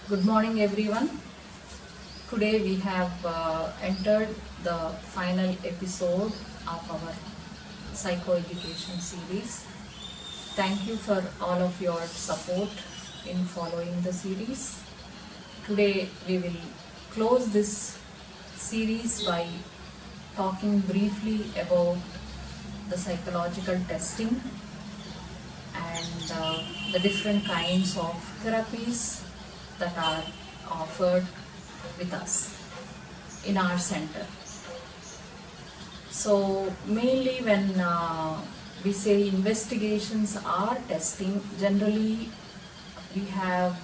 Good morning, everyone. Today we have entered the final episode of our psychoeducation series. Thank you for all of your support in following the series. Today we will close this series by talking briefly about the psychological testing and the different kinds of therapies that are offered with us in our center. So mainly when we say investigations are testing, generally we have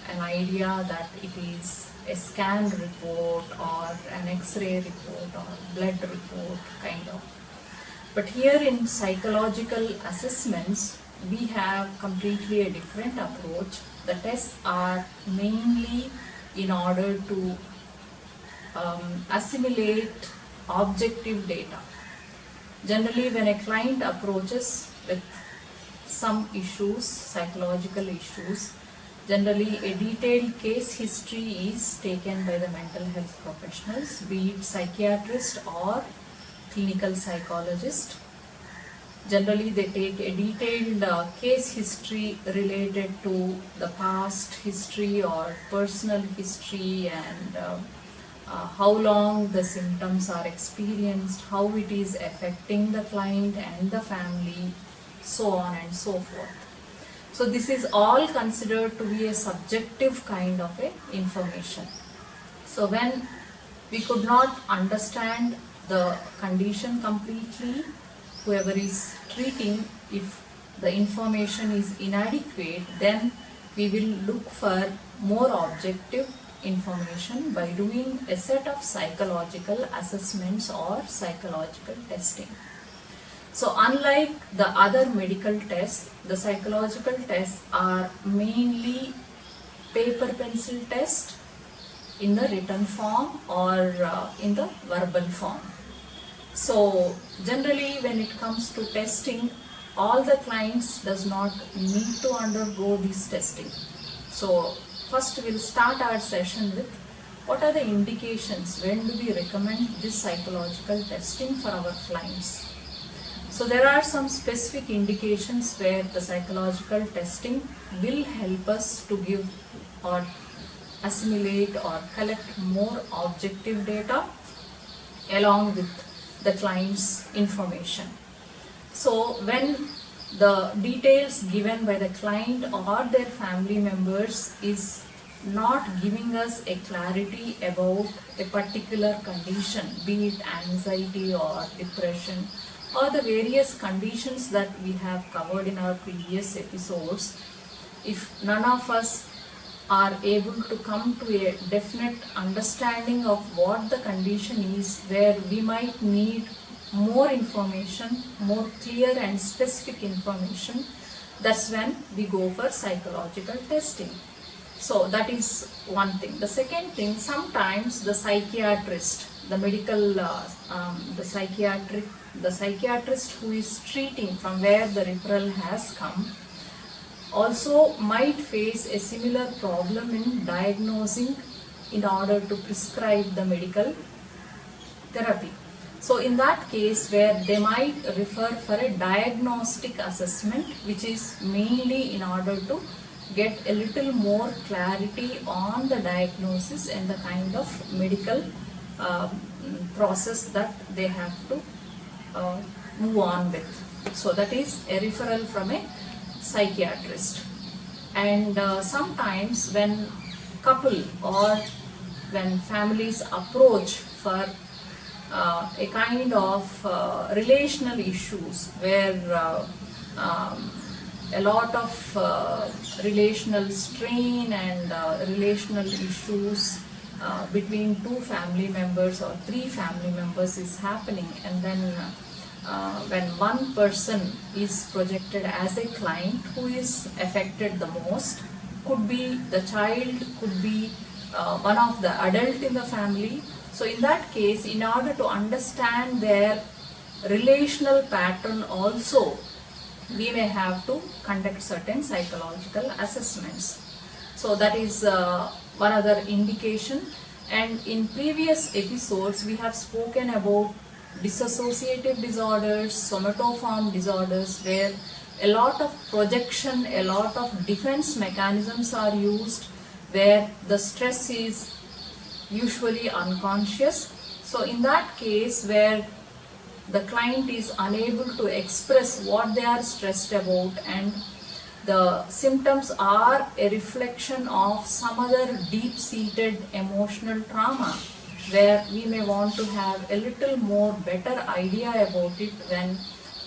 an idea that it is a scan report or an X-ray report or blood report kind of. But here in psychological assessments, we have completely a different approach. The tests are mainly in order to assimilate objective data. Generally, when a client approaches with some issues, psychological issues, generally a detailed case history is taken by the mental health professionals, be it psychiatrist or clinical psychologist. Generally, they take a detailed case history related to the past history or personal history and how long the symptoms are experienced, how it is affecting the client and the family, so on and so forth. So this is all considered to be a subjective kind of a information. So when we could not understand the condition completely, whoever is treating, if the information is inadequate, then we will look for more objective information by doing a set of psychological assessments or psychological testing. So unlike the other medical tests, the psychological tests are mainly paper pencil test in the written form or in the verbal form. So generally when it comes to testing, all the clients does not need to undergo this testing. So first we'll start our session with what are the indications, when do we recommend this psychological testing for our clients. So there are some specific indications where the psychological testing will help us to give or assimilate or collect more objective data along with the client's information. So when the details given by the client or their family members is not giving us a clarity about a particular condition, be it anxiety or depression or the various conditions that we have covered in our previous episodes, if none of us are able to come to a definite understanding of what the condition is, where we might need more information, more clear and specific information, that's when we go for psychological testing. So that is one thing. The second thing, sometimes the psychiatrist, the medical, the psychiatrist who is treating from where the referral has come, also might face a similar problem in diagnosing in order to prescribe the medical therapy. So in that case, where they might refer for a diagnostic assessment, which is mainly in order to get a little more clarity on the diagnosis and the kind of medical process that they have to move on with. So that is a referral from a psychiatrist. And sometimes when couple or when families approach for a kind of relational issues where a lot of relational strain and relational issues between two family members or three family members is happening, and then when one person is projected as a client who is affected the most, could be the child, could be one of the adult in the family. So in that case, in order to understand their relational pattern also, we may have to conduct certain psychological assessments. So that is one other indication. And in previous episodes we have spoken about dissociative disorders, somatoform disorders, where a lot of projection, a lot of defense mechanisms are used, where the stress is usually unconscious. So in that case, where the client is unable to express what they are stressed about, and the symptoms are a reflection of some other deep-seated emotional trauma, where we may want to have a little more better idea about it, when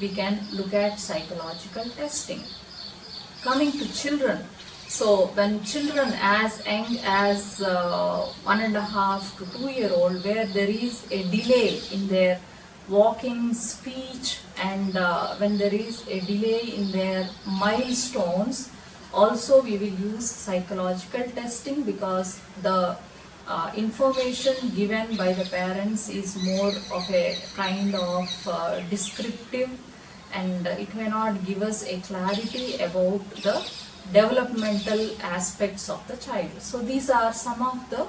we can look at psychological testing. Coming to children, so when children as young as 1.5 to 2-year-old, where there is a delay in their walking, speech, and when there is a delay in their milestones, also we will use psychological testing, because the information given by the parents is more of a kind of descriptive, and it may not give us a clarity about the developmental aspects of the child. So these are some of the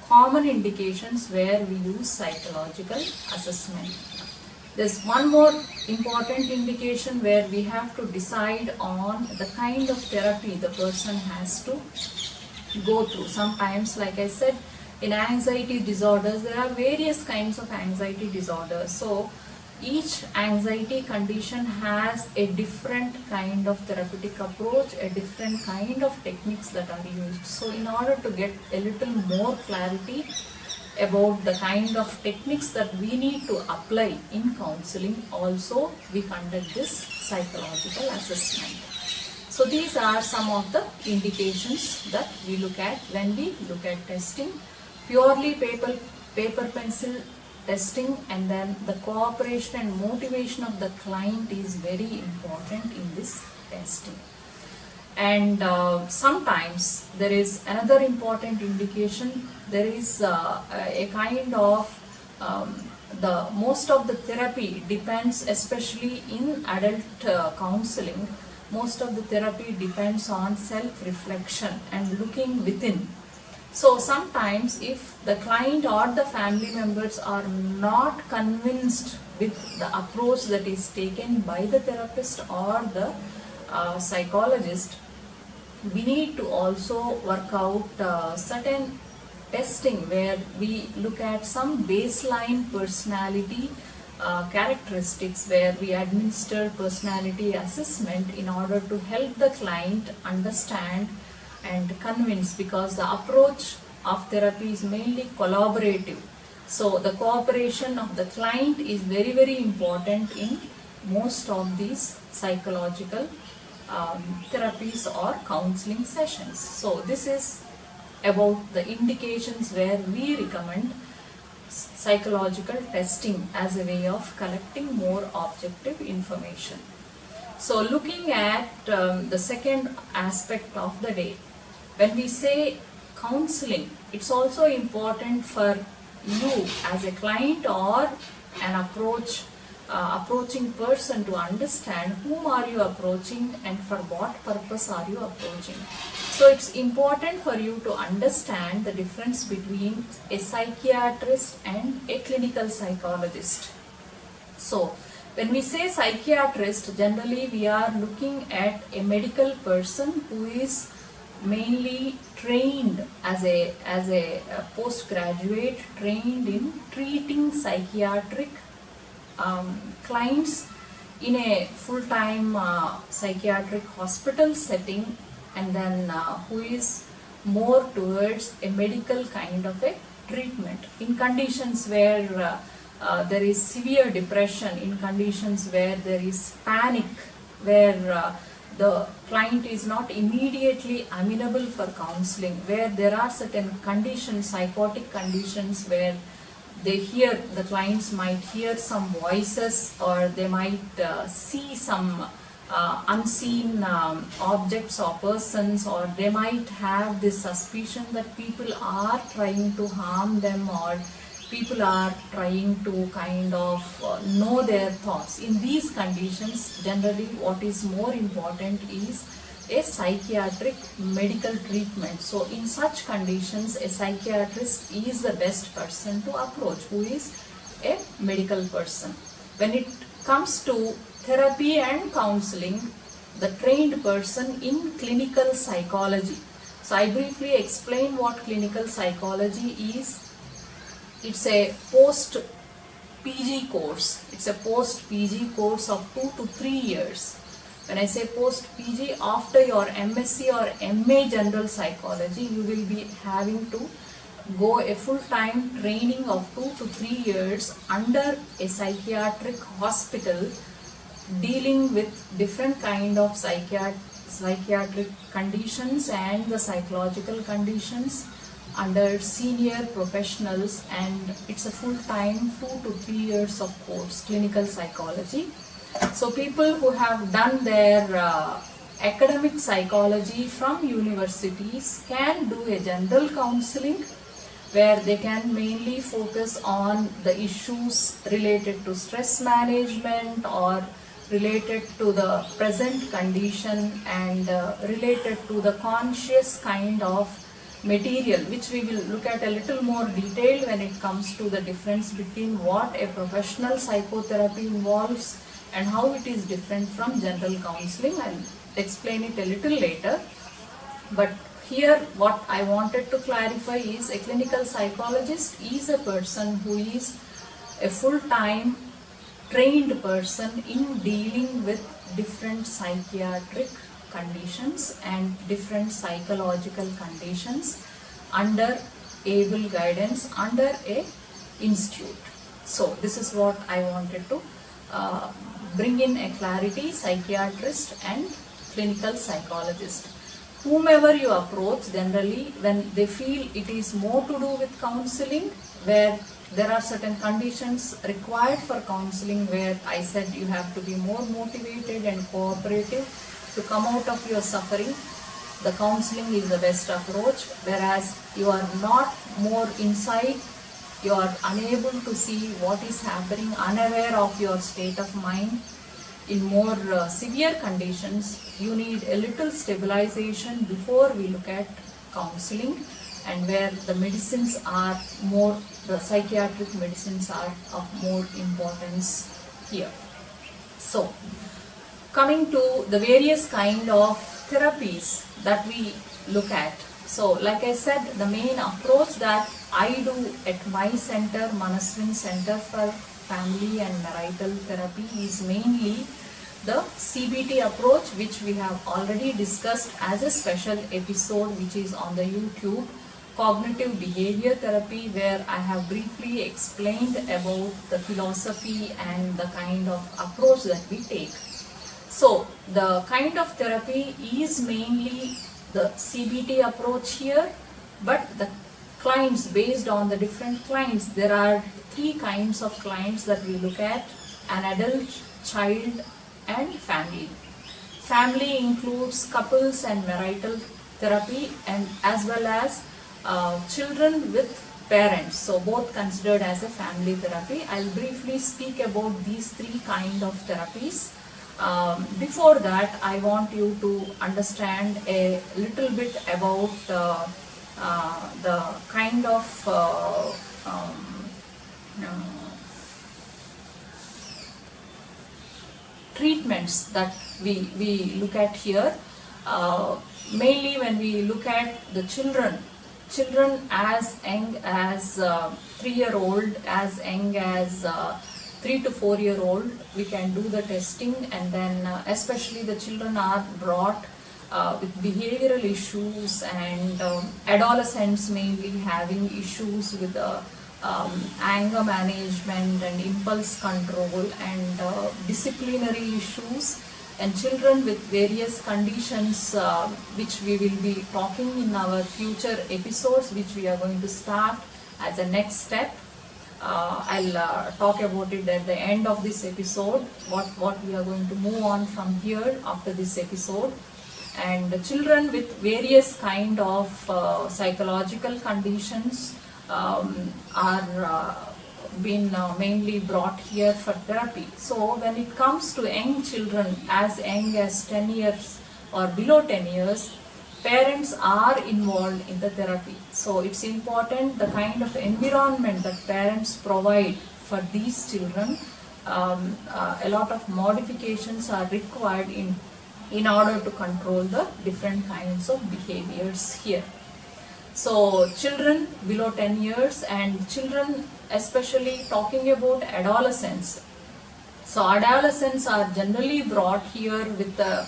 common indications where we use psychological assessment. There's one more important indication where we have to decide on the kind of therapy the person has to go through. Sometimes, like I said, in anxiety disorders, there are various kinds of anxiety disorders. So each anxiety condition has a different kind of therapeutic approach, a different kind of techniques that are used. So in order to get a little more clarity about the kind of techniques that we need to apply in counseling, also we conduct this psychological assessment. So these are some of the indications that we look at when we look at testing. Purely paper pencil testing, and then the cooperation and motivation of the client is very important in this testing. And sometimes there is another important indication. There is a kind of the most of the therapy depends, especially in adult counseling, most of the therapy depends on self-reflection and looking within. So sometimes if the client or the family members are not convinced with the approach that is taken by the therapist or the psychologist, we need to also work out certain testing where we look at some baseline personality characteristics, where we administer personality assessment in order to help the client understand and convince, because the approach of therapy is mainly collaborative. So the cooperation of the client is very, very important in most of these psychological therapies or counseling sessions. So this is about the indications where we recommend psychological testing as a way of collecting more objective information. So looking at the second aspect of the day, when we say counseling, it's also important for you as a client or an approaching person to understand whom are you approaching and for what purpose are you approaching. So it's important for you to understand the difference between a psychiatrist and a clinical psychologist. So when we say psychiatrist, generally we are looking at a medical person who is mainly trained as a postgraduate, trained in treating psychiatric clients in a full-time psychiatric hospital setting, and then who is more towards a medical kind of a treatment in conditions where there is severe depression, in conditions where there is panic, where the client is not immediately amenable for counseling, where there are certain conditions, psychotic conditions, where the clients might hear some voices, or they might see some unseen objects or persons, or they might have this suspicion that people are trying to harm them or people are trying to kind of know their thoughts. In these conditions, generally what is more important is a psychiatric medical treatment. So in such conditions, a psychiatrist is the best person to approach, who is a medical person. When it comes to therapy and counseling, the trained person in clinical psychology. So I briefly explain what clinical psychology is. It's a post PG course. It's a post PG course of 2 to 3 years. When I say post PG, after your MSc or MA general psychology, you will be having to go a full-time training of 2 to 3 years under a psychiatric hospital, dealing with different kind of psychiatric conditions and the psychological conditions under senior professionals, and it's a full-time 2 to 3 years of course, clinical psychology. So people who have done their academic psychology from universities can do a general counseling, where they can mainly focus on the issues related to stress management or related to the present condition and related to the conscious kind of material, which we will look at a little more detail when it comes to the difference between what a professional psychotherapy involves and how it is different from general counseling. I'll explain it a little later. But here what I wanted to clarify is a clinical psychologist is a person who is a full-time trained person in dealing with different psychiatric conditions and different psychological conditions under able guidance under a institute. So this is what I wanted to bring in a clarity: psychiatrist and clinical psychologist. Whomever you approach, generally when they feel it is more to do with counseling, where there are certain conditions required for counseling, where I said you have to be more motivated and cooperative to come out of your suffering, the counseling is the best approach. Whereas you are not more inside, you are unable to see what is happening, unaware of your state of mind. In more severe conditions, you need a little stabilization before we look at counseling, and where the medicines are more, the psychiatric medicines are of more importance here. So, coming to the various kind of therapies that we look at. So, like I said, the main approach that I do at my center, Manaswin Center for Family and Marital Therapy, is mainly the CBT approach, which we have already discussed as a special episode which is on the YouTube, Cognitive Behavior Therapy, where I have briefly explained about the philosophy and the kind of approach that we take. So the kind of therapy is mainly the CBT approach here, but the clients, based on the different clients, there are 3 kinds of clients that we look at: an adult, child and family. Family includes couples and marital therapy, and as well as children with parents, so both considered as a family therapy. I'll briefly speak about these 3 kind of therapies. Before that, I want you to understand a little bit about the kind of treatments that we look at here. Mainly when we look at the children as young as 3-year-old, as young as 3 to 4-year-old, we can do the testing, and then especially the children are brought with behavioral issues, and adolescents mainly having issues with anger management and impulse control and disciplinary issues, and children with various conditions which we will be talking in our future episodes, which we are going to start as a next step. I'll talk about it at the end of this episode, what we are going to move on from here after this episode. And the children with various kind of psychological conditions, are been mainly brought here for therapy. So when it comes to young children as young as 10 years or below 10 years, parents are involved in the therapy. So it's important the kind of environment that parents provide for these children. A lot of modifications are required in order to control the different kinds of behaviors here. So children below 10 years and children, especially talking about adolescents. So adolescents are generally brought here with the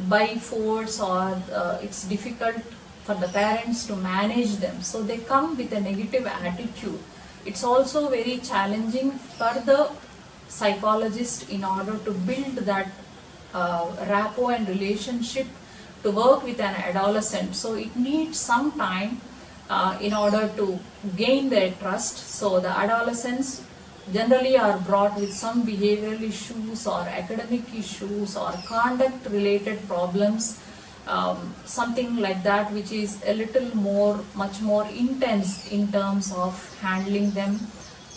by force, or it's difficult for the parents to manage them. So they come with a negative attitude. It's also very challenging for the psychologist in order to build that rapport and relationship to work with an adolescent. So it needs some time in order to gain their trust. So the adolescents generally are brought with some behavioral issues or academic issues or conduct related problems, something like that, which is a little more, much more intense in terms of handling them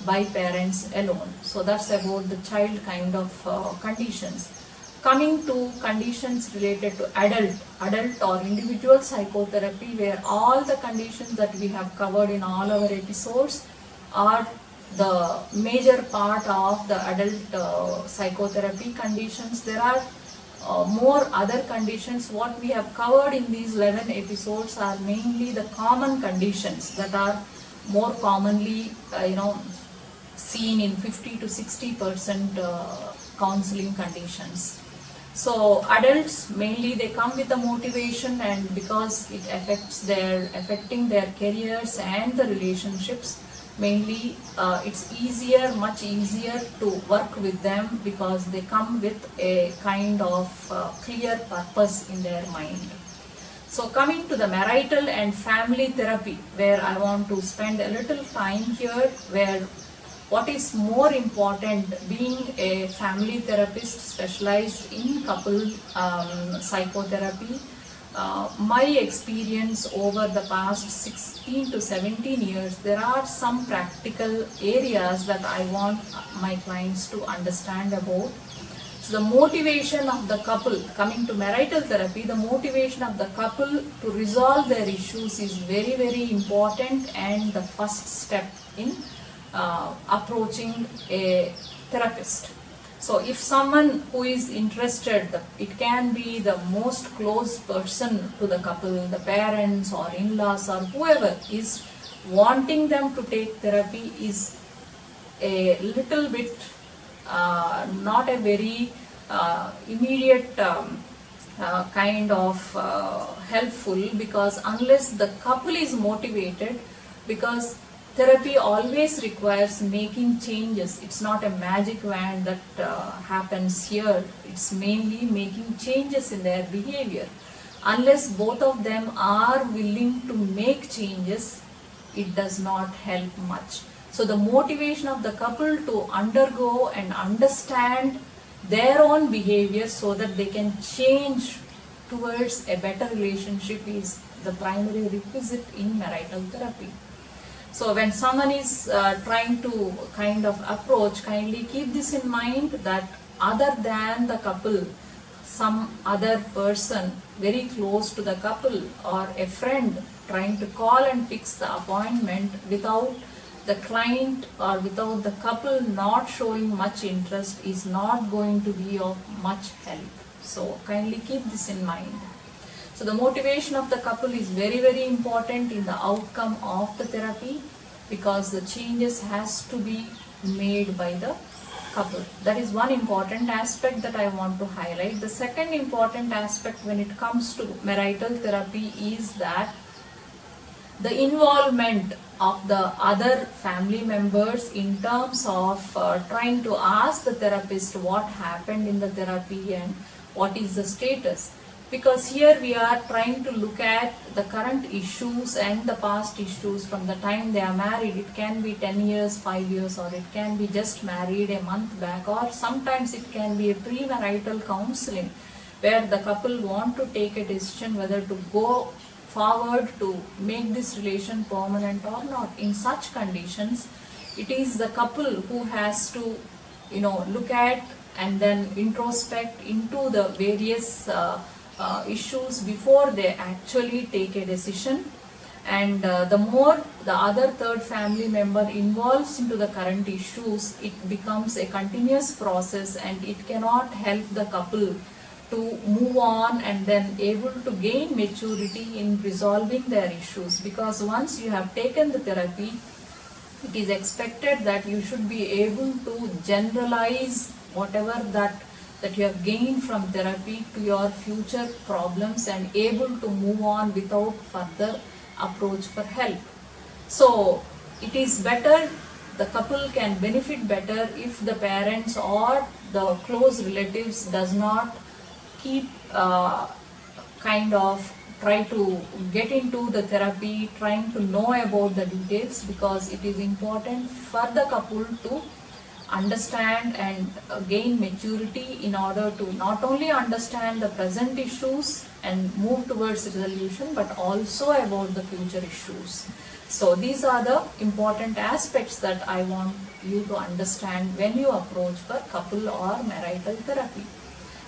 by parents alone. So that's about the child kind of conditions. Coming to conditions related to adult or individual psychotherapy, where all the conditions that we have covered in all our episodes are the major part of the adult psychotherapy conditions. There are more other conditions. What we have covered in these 11 episodes are mainly the common conditions that are more commonly seen in 50 to 60% counseling conditions. So adults mainly they come with a motivation, and because it affecting their careers and the relationships, mainly it's much easier to work with them because they come with a kind of clear purpose in their mind. So coming to the marital and family therapy, where I want to spend a little time here, where what is more important, being a family therapist specialized in couple psychotherapy, my experience over the past 16 to 17 years, there are some practical areas that I want my clients to understand about. So the motivation of the couple, coming to marital therapy, the motivation of the couple to resolve their issues is very, very important, and the first step in approaching a therapist. So if someone who is interested, it can be the most close person to the couple, the parents or in-laws or whoever is wanting them to take therapy, is a little bit not a very immediate kind of helpful, because unless the couple is motivated, because therapy always requires making changes. It's not a magic wand that happens here. It's mainly making changes in their behavior. Unless both of them are willing to make changes, it does not help much. So the motivation of the couple to undergo and understand their own behavior so that they can change towards a better relationship is the primary requisite in marital therapy. So when someone is trying to kind of approach, kindly keep this in mind, that other than the couple, some other person very close to the couple or a friend trying to call and fix the appointment without the client or without the couple not showing much interest is not going to be of much help. So kindly keep this in mind. So the motivation of the couple is very, very important in the outcome of the therapy, because the changes has to be made by the couple. That is one important aspect that I want to highlight. The second important aspect when it comes to marital therapy is that the involvement of the other family members in terms of trying to ask the therapist what happened in the therapy and what is the status. Because here we are trying to look at the current issues and the past issues from the time they are married. It can be 10 years, 5 years, or it can be just married a month back, or sometimes it can be a premarital counseling where the couple want to take a decision whether to go forward to make this relation permanent or not. In such conditions, it is the couple who has to, look at and then introspect into the various issues before they actually take a decision. And the more the other third family member involves into the current issues, it becomes a continuous process, and it cannot help the couple to move on and then able to gain maturity in resolving their issues. Because once you have taken the therapy, it is expected that you should be able to generalize whatever that you have gained from therapy to your future problems, and able to move on without further approach for help. So it is better, the couple can benefit better if the parents or the close relatives does not keep kind of try to get into the therapy, trying to know about the details, because it is important for the couple to understand and gain maturity in order to not only understand the present issues and move towards resolution, but also about the future issues. So these are the important aspects that I want you to understand when you approach for couple or marital therapy.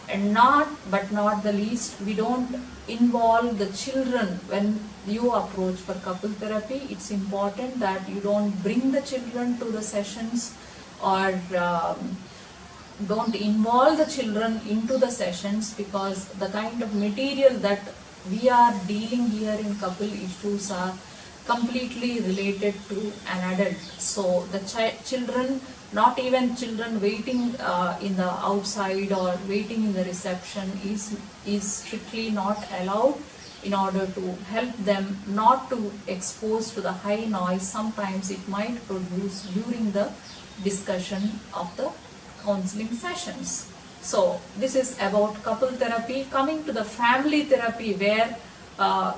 And not the least, we don't involve the children when you approach for couple therapy. It's important that you don't bring the children to the sessions, or don't involve the children into the sessions, because the kind of material that we are dealing here in couple issues are completely related to an adult. So the children, not even children waiting in the outside or waiting in the reception, is strictly not allowed, in order to help them not to expose to the high noise sometimes it might produce during the discussion of the counseling sessions. So this is about couple therapy. Coming to the family therapy, where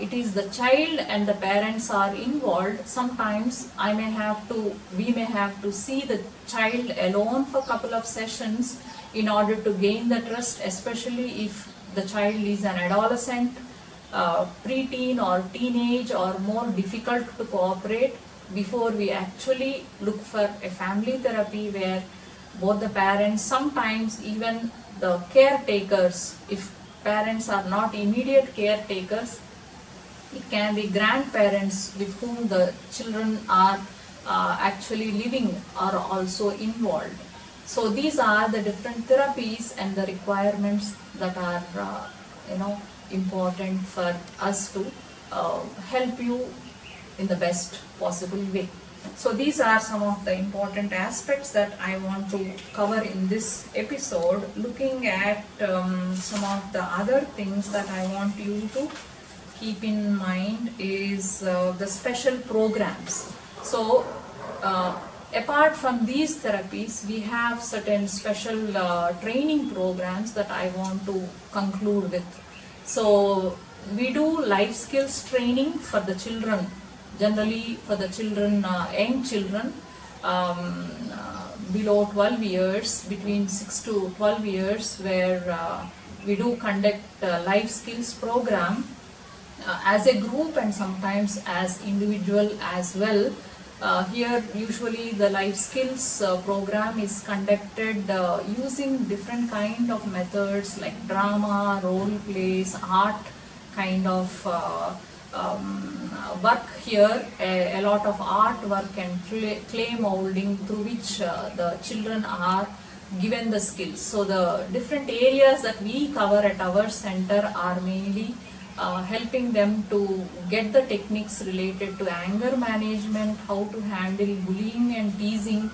it is the child and the parents are involved. Sometimes we may have to see the child alone for a couple of sessions in order to gain the trust, especially if the child is an adolescent, preteen or teenage, or more difficult to cooperate, before we actually look for a family therapy where both the parents, sometimes even the caretakers, if parents are not immediate caretakers, it can be grandparents with whom the children are actually living, are also involved. So these are the different therapies and the requirements that are important for us to help you in the best possible way. So these are some of the important aspects that I want to cover in this episode. Looking at some of the other things that I want you to keep in mind is the special programs. So apart from these therapies, we have certain special training programs that I want to conclude with. So we do life skills training for the children, generally for the children, young children below 12 years, between 6 to 12 years, where we do conduct life skills program as a group and sometimes as individual as well. Here usually the life skills program is conducted using different kind of methods like drama, role plays, art kind of work here, a lot of artwork and clay molding, through which the children are given the skills. So the different areas that we cover at our center are mainly helping them to get the techniques related to anger management, how to handle bullying and teasing,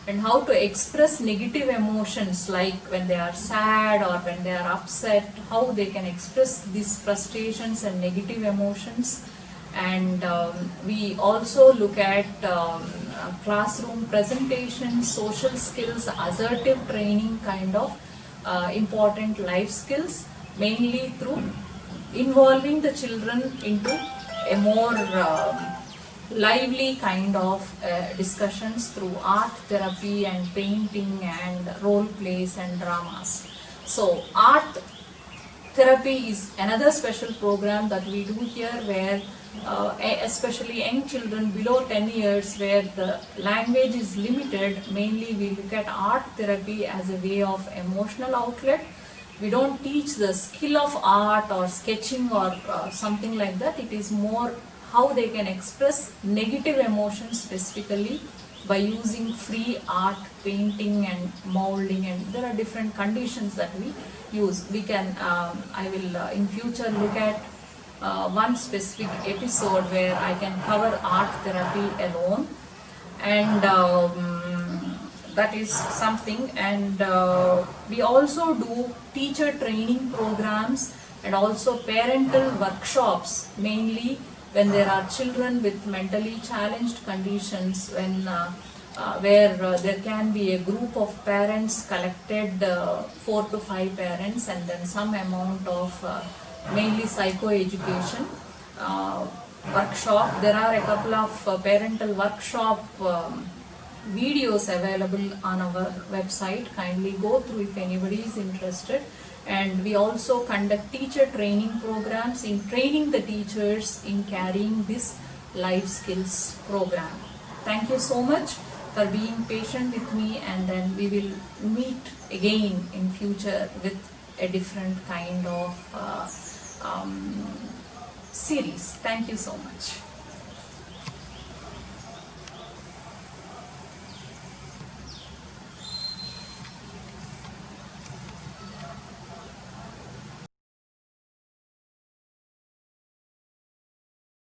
and how to express negative emotions like when they are sad or when they are upset, how they can express these frustrations and negative emotions. And we also look at classroom presentation, social skills, assertive training kind of important life skills, mainly through involving the children into a more lively kind of discussions through art therapy and painting and role plays and dramas. So art therapy is another special program that we do here, where especially young children below 10 years, where the language is limited. Mainly we look at art therapy as a way of emotional outlet. We don't teach the skill of art or sketching or something like that. It is more how they can express negative emotions specifically by using free art, painting and molding, and there are different conditions that we use. We can, I will in future look at one specific episode where I can cover art therapy alone, and that is something. And we also do teacher training programs and also parental workshops, mainly when there are children with mentally challenged conditions, when where there can be a group of parents collected, 4 to 5 parents, and then some amount of mainly psychoeducation workshop. There are a couple of parental workshop videos available on our website. Kindly go through if anybody is interested. And we also conduct teacher training programs in training the teachers in carrying this life skills program. Thank you so much for being patient with me, and then we will meet again in future with a different kind of series. Thank you so much.